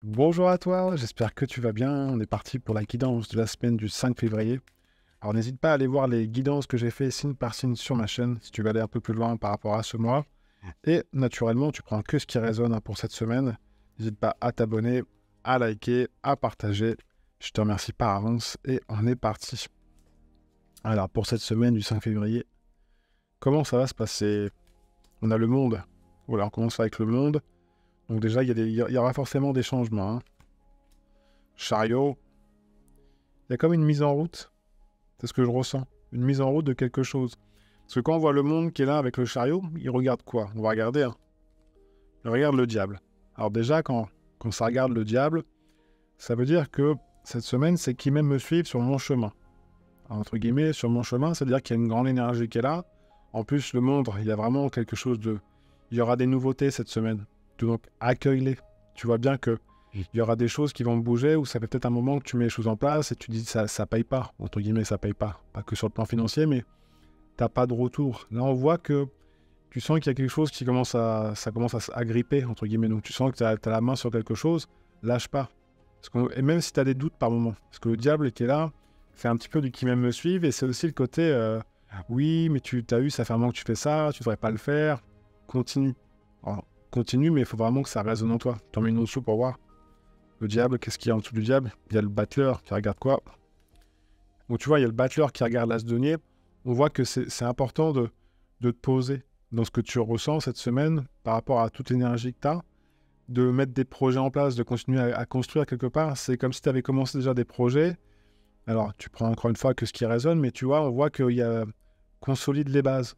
Bonjour à toi, j'espère que tu vas bien. On est parti pour la guidance de la semaine du 5 février. Alors n'hésite pas à aller voir les guidances que j'ai fait signe par signe sur ma chaîne si tu veux aller un peu plus loin par rapport à ce mois. Et naturellement, tu prends que ce qui résonne pour cette semaine. N'hésite pas à t'abonner, à liker, à partager. Je te remercie par avance et on est parti. Alors pour cette semaine du 5 février, comment ça va se passer? On a le monde. Voilà, on commence avec le monde. Donc déjà, il y aura forcément des changements, hein. Chariot, il y a comme une mise en route. C'est ce que je ressens. Une mise en route de quelque chose. Parce que quand on voit le monde qui est là avec le chariot, il regarde quoi? On va regarder, hein. Il regarde le diable. Alors déjà, quand ça regarde le diable, ça veut dire que cette semaine, c'est qui même me suivent sur mon chemin. Alors, entre guillemets, sur mon chemin, c'est-à-dire qu'il y a une grande énergie qui est là. En plus, le monde, il y a vraiment quelque chose de... Il y aura des nouveautés cette semaine. Donc, accueille-les. Tu vois bien que il y aura des choses qui vont bouger, ou ça fait peut-être un moment que tu mets les choses en place et tu dis ça paye pas, entre guillemets, ça paye pas. Pas que sur le plan financier, mais t'as pas de retour. Là, on voit que tu sens qu'il y a quelque chose qui ça commence à s'agripper, entre guillemets. Donc, tu sens que tu as la main sur quelque chose, lâche pas. Et même si tu as des doutes par moment, parce que le diable qui est là, c'est un petit peu du qui même me suivent, et c'est aussi le côté oui, mais tu t'as eu, ça fait un moment que tu fais ça, tu devrais pas le faire, continue. Alors, continue, mais il faut vraiment que ça résonne en toi. T'en mets une autre sous pour voir. Le diable, qu'est-ce qu'il y a en dessous du diable? Il y a le battleur qui regarde quoi? Donc tu vois, il y a le battleur qui regarde l'as denier. On voit que c'est important de te poser dans ce que tu ressens cette semaine par rapport à toute l'énergie que tu as, de mettre des projets en place, de continuer à construire quelque part. C'est comme si tu avais commencé déjà des projets. Alors, tu prends encore une fois que ce qui résonne, mais tu vois, on voit qu'il y a consolide les bases,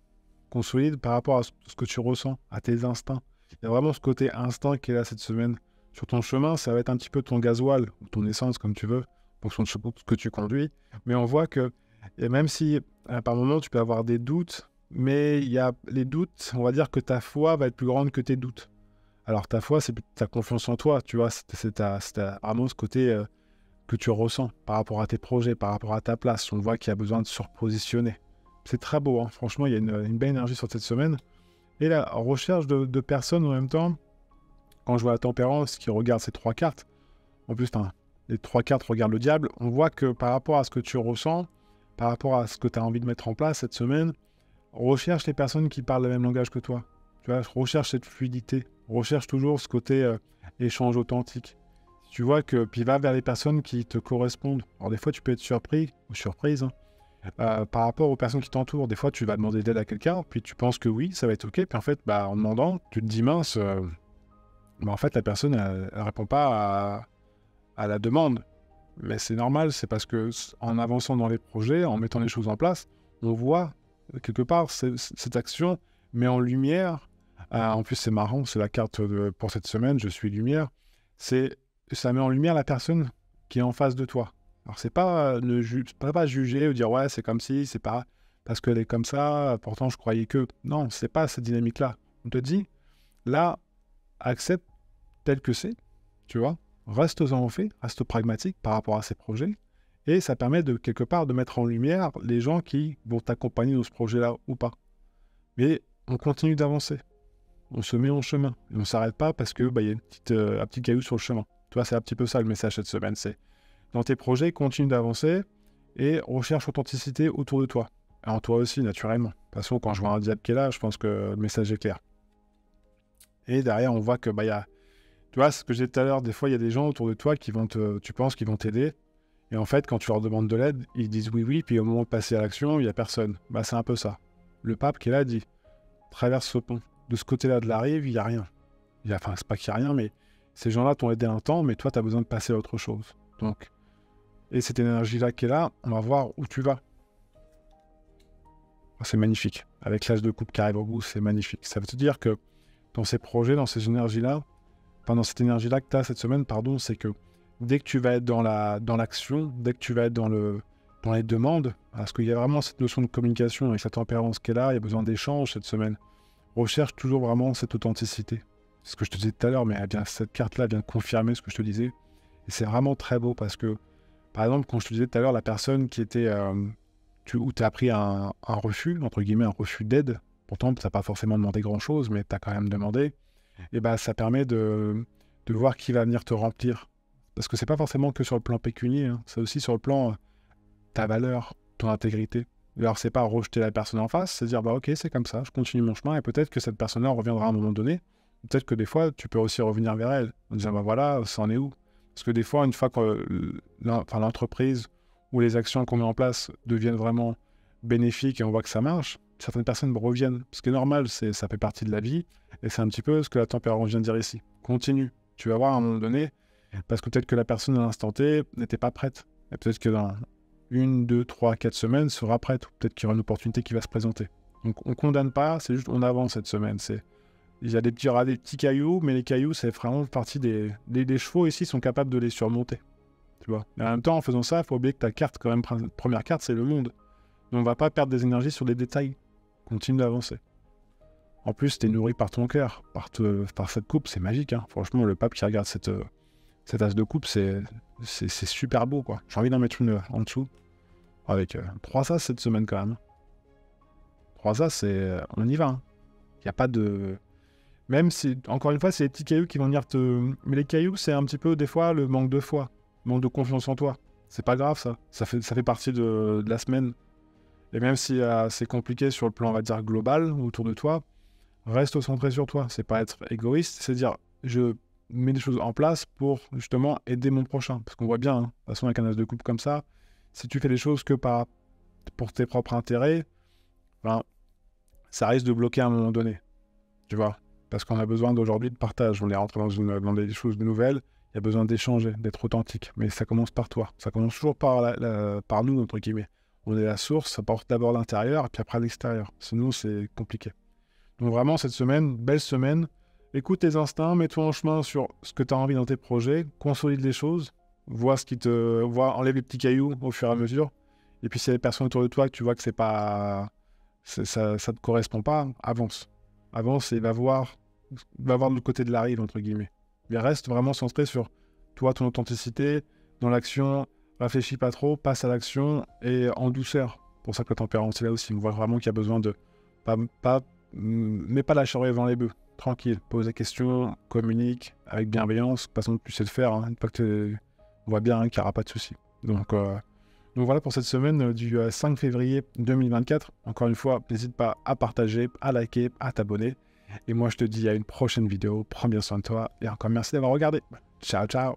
consolide par rapport à ce que tu ressens, à tes instincts. Il y a vraiment ce côté instinct qui est là cette semaine. Sur ton chemin, ça va être un petit peu ton gasoil, ou ton essence, comme tu veux, en fonction de ce que tu conduis. Mais on voit que, et même si par moment tu peux avoir des doutes, mais il y a les doutes, on va dire que ta foi va être plus grande que tes doutes. Alors ta foi, c'est ta confiance en toi, tu vois, vraiment ce côté que tu ressens par rapport à tes projets, par rapport à ta place. On voit qu'il y a besoin de se repositionner. C'est très beau, hein. Franchement, il y a une belle énergie sur cette semaine. Et la recherche de personnes en même temps, quand je vois la tempérance qui regarde ces trois cartes, en plus, les trois cartes regardent le diable, on voit que par rapport à ce que tu ressens, par rapport à ce que tu as envie de mettre en place cette semaine, recherche les personnes qui parlent le même langage que toi. Tu vois, recherche cette fluidité, recherche toujours ce côté échange authentique. Tu vois que, puis va vers les personnes qui te correspondent. Alors des fois, tu peux être surpris ou surprise, hein, par rapport aux personnes qui t'entourent. Des fois, tu vas demander d'aide à quelqu'un, puis tu penses que oui, ça va être OK, puis en fait, en demandant, tu te dis mince, en fait, la personne, elle répond pas à la demande. Mais c'est normal, c'est parce que en avançant dans les projets, en mettant les choses en place, on voit quelque part cette action met en lumière. En plus, c'est marrant, c'est la carte pour cette semaine, je suis lumière. Ça met en lumière la personne qui est en face de toi. Alors, c'est pas pas juger ou dire ouais, c'est comme si, c'est pas parce qu'elle est comme ça, pourtant je croyais que. Non, c'est pas cette dynamique-là. On te dit, là, accepte tel que c'est, tu vois, reste-en au fait, reste pragmatique par rapport à ces projets, et ça permet de quelque part de mettre en lumière les gens qui vont t'accompagner dans ce projet-là ou pas. Mais on continue d'avancer, on se met en chemin, et on ne s'arrête pas parce que y a un petit caillou sur le chemin. Tu vois, c'est un petit peu ça le message cette semaine, c'est dans tes projets, continue d'avancer et recherche authenticité autour de toi. Et en toi aussi, naturellement. De toute façon, quand je vois un diable qui est là, je pense que le message est clair. Et derrière, on voit que il y a. Tu vois, ce que j'ai dit tout à l'heure, des fois, il y a des gens autour de toi qui tu penses qu'ils vont t'aider. Et en fait, quand tu leur demandes de l'aide, ils disent oui, oui, puis au moment de passer à l'action, il n'y a personne. C'est un peu ça. Le pape qui est là dit, traverse ce pont. De ce côté-là de la rive, il n'y a rien. Enfin, c'est pas qu'il n'y a rien, mais ces gens-là t'ont aidé un temps, mais toi, tu as besoin de passer à autre chose. Donc, et cette énergie-là qui est là, on va voir où tu vas. C'est magnifique. Avec l'âge de coupe qui arrive au bout, c'est magnifique. Ça veut te dire que dans ces projets, dans ces énergies-là, dans cette énergie-là que tu as cette semaine, c'est que dès que tu vas être dans l'action, dès que tu vas être dans les demandes, parce qu'il y a vraiment cette notion de communication avec sa tempérance qui est là, il y a besoin d'échange cette semaine. Recherche toujours vraiment cette authenticité. C'est ce que je te disais tout à l'heure, mais cette carte-là vient confirmer ce que je te disais. Et c'est vraiment très beau parce que, par exemple, quand je te disais tout à l'heure, la personne qui était, où tu as pris un refus, entre guillemets, un refus d'aide, pourtant tu n'as pas forcément demandé grand-chose, mais tu as quand même demandé, et ça permet de de voir qui va venir te remplir. Parce que c'est pas forcément que sur le plan pécunier, hein. C'est aussi sur le plan ta valeur, ton intégrité. Alors, c'est pas rejeter la personne en face, c'est dire, bah ok, c'est comme ça, je continue mon chemin, et peut-être que cette personne-là reviendra à un moment donné. Peut-être que des fois, tu peux aussi revenir vers elle, en disant, bah voilà, ça en est où? Parce que des fois, une fois que l'entreprise ou les actions qu'on met en place deviennent vraiment bénéfiques et on voit que ça marche, certaines personnes reviennent. Ce qui est normal, ça fait partie de la vie, et c'est un petit peu ce que la température vient de dire ici. Continue, tu vas voir à un moment donné, parce que peut-être que la personne à l'instant T n'était pas prête. Et peut-être que dans 1, 2, 3, 4 semaines sera prête. Ou peut-être qu'il y aura une opportunité qui va se présenter. Donc on ne condamne pas, c'est juste on avance cette semaine. Il y a il y aura des petits cailloux, mais les cailloux, c'est vraiment partie des chevaux ici sont capables de les surmonter. Tu vois. Et en même temps, en faisant ça, il faut oublier que ta carte, quand même, première carte, c'est le monde. Donc on ne va pas perdre des énergies sur les détails. Continue d'avancer. En plus, tu es nourri par ton cœur, par cette coupe, c'est magique. Hein. Franchement, le pape qui regarde cette as de coupe, c'est super beau, quoi. J'ai envie d'en mettre une en dessous. Avec 3 as cette semaine, quand même. 3 as, on y va. Hein. Il n'y a pas de... Même si, encore une fois, c'est les petits cailloux qui vont venir te... Mais les cailloux, c'est un petit peu, des fois, le manque de foi. Le manque de confiance en toi. C'est pas grave, ça. Ça fait partie de la semaine. Et même si c'est compliqué sur le plan, on va dire, global, autour de toi, reste centré sur toi. C'est pas être égoïste, c'est dire, je mets des choses en place pour, justement, aider mon prochain. Parce qu'on voit bien, hein, de toute façon, avec un as de coupe comme ça, si tu fais les choses que pour tes propres intérêts, ben, ça risque de bloquer à un moment donné. Tu vois? Parce qu'on a besoin d'aujourd'hui de partage. On est rentré dans des choses nouvelles. Il y a besoin d'échanger, d'être authentique. Mais ça commence par toi. Ça commence toujours par nous, entre guillemets. On est la source, ça porte d'abord l'intérieur et puis après l'extérieur. Sinon, c'est compliqué. Donc vraiment, cette semaine, belle semaine. Écoute tes instincts, mets-toi en chemin sur ce que tu as envie dans tes projets, consolide les choses, enlève les petits cailloux au fur et à mesure. Et puis, s'il y a des personnes autour de toi que tu vois que ça te correspond pas, avance. Avance et va voir de l'autre côté de la rive, entre guillemets. Mais reste vraiment centré sur toi, ton authenticité, dans l'action, réfléchis pas trop, passe à l'action et en douceur. Pour ça que la tempérance est là aussi. On voit vraiment qu'il y a besoin de mets pas la charrue devant les bœufs. Tranquille, pose des questions, communique avec bienveillance, de toute façon tu sais le faire, hein. Une fois que on voit bien qu'il n'y aura pas de souci. Donc voilà pour cette semaine du 5 février 2024. Encore une fois, n'hésite pas à partager, à liker, à t'abonner. Et moi je te dis à une prochaine vidéo, prends bien soin de toi et encore merci d'avoir regardé. Ciao ciao.